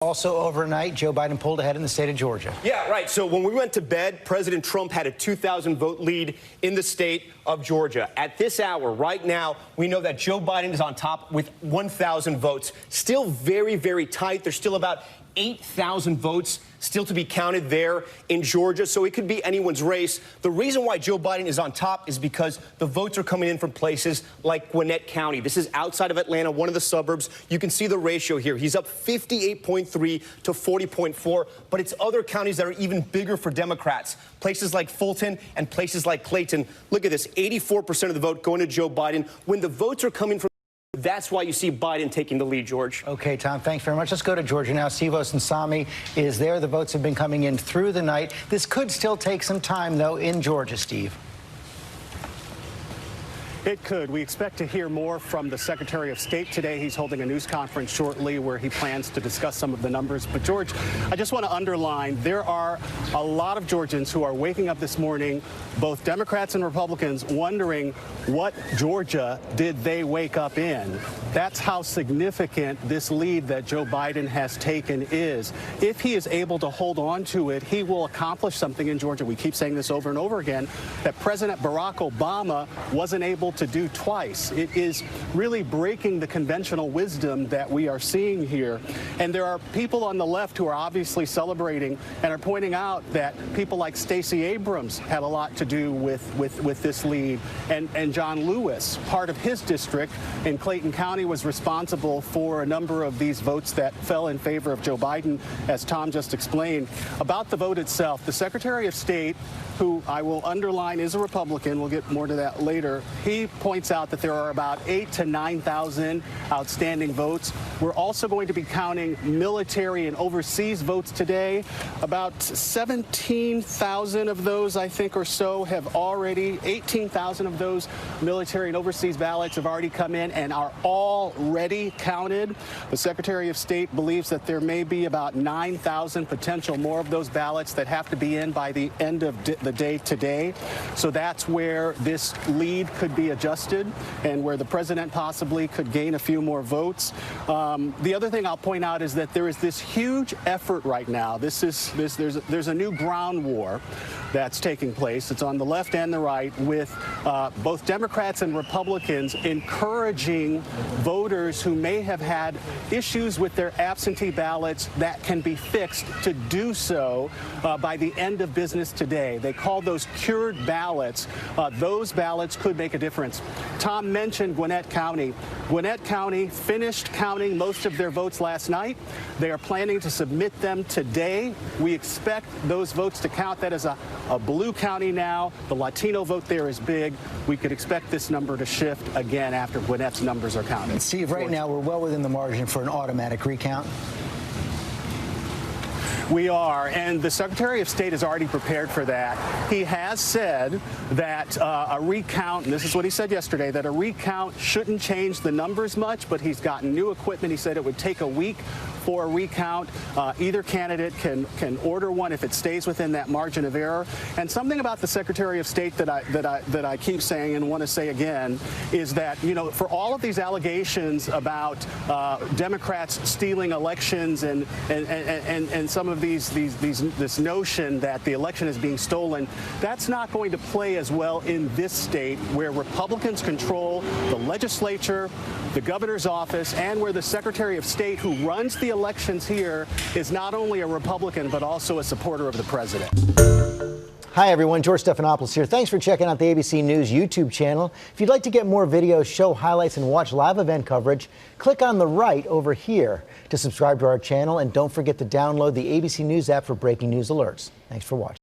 Also overnight, Joe Biden pulled ahead in the state of Georgia. Yeah, right. So when we went to bed, President Trump had a 2,000 vote lead in the state of Georgia. At this hour, right now, we know that Joe Biden is on top with 1,000 votes. Still very, very tight. There's still about 8,000 votes still to be counted there in Georgia, so it could be anyone's race. The reason why Joe Biden is on top is because the votes are coming in from places like Gwinnett County. This is outside of Atlanta, one of the suburbs. You can see the ratio here. He's up 58.3 to 40.4, but it's other counties that are even bigger for Democrats. Places like Fulton and places like Clayton. Look at this, 84% of the vote going to Joe Biden. When the votes are coming from, that's why you see Biden taking the lead, George. Okay, Tom, thanks very much. Let's go to Georgia now. Steve Osunsami is there. The votes have been coming in through the night. This could still take some time, though, in Georgia, Steve. It could. We expect to hear more from the Secretary of State today. He's holding a news conference shortly where he plans to discuss some of the numbers. But, George, I just want to underline there are a lot of Georgians who are waking up this morning, both Democrats and Republicans, wondering what Georgia did they wake up in. That's how significant this lead that Joe Biden has taken is. If he is able to hold on to it, he will accomplish something in Georgia. We keep saying this over and over again, that President Barack Obama wasn't able to do twice. It is really breaking the conventional wisdom that we are seeing here. And there are people on the left who are obviously celebrating and are pointing out that people like Stacey Abrams had a lot to do with this lead. And John Lewis, part of his district in Clayton County, was responsible for a number of these votes that fell in favor of Joe Biden, as Tom just explained. About the vote itself, the Secretary of State, who I will underline is a Republican, we'll get more to that later, he points out that there are about 8,000 to 9,000 outstanding votes. We're also going to be counting military and overseas votes today. About 17,000 of those, I think, or so have already, 18,000 of those military and overseas ballots have already come in and are already counted. The Secretary of State believes that there may be about 9,000 potential more of those ballots that have to be in by the end of the day today. So that's where this lead could be adjusted and where the president possibly could gain a few more votes. The other thing I'll point out is that there is this huge effort right now. There's a new ground war that's taking place. It's on the left and the right, with both Democrats and Republicans encouraging voters who may have had issues with their absentee ballots that can be fixed to do so by the end of business today. They call those cured ballots. Those ballots could make a difference. Tom mentioned Gwinnett County. Gwinnett County finished counting most of their votes last night. They are planning to submit them today. We expect those votes to count. That is a blue county now. The Latino vote there is big. We could expect this number to shift again after Gwinnett's numbers are counted. Steve, right now we're well within the margin for an automatic recount. We are, and the Secretary of State is already prepared for that. He has said that a recount, and this is what he said yesterday, that a recount shouldn't change the numbers much, but he's gotten new equipment. He said it would take a week for a recount. Either candidate can order one if it stays within that margin of error. And something about the Secretary of State that I keep saying and want to say again is that, you know, for all of these allegations about Democrats stealing elections and some of this notion that the election is being stolen, that's not going to play as well in this state where Republicans control the legislature, the governor's office, and where the Secretary of State, who runs the elections here, is not only a Republican but also a supporter of the president. Hi, everyone. George Stephanopoulos here. Thanks for checking out the ABC News YouTube channel. If you'd like to get more videos, show highlights, and watch live event coverage, click on the right over here to subscribe to our channel. And don't forget to download the ABC News app for breaking news alerts. Thanks for watching.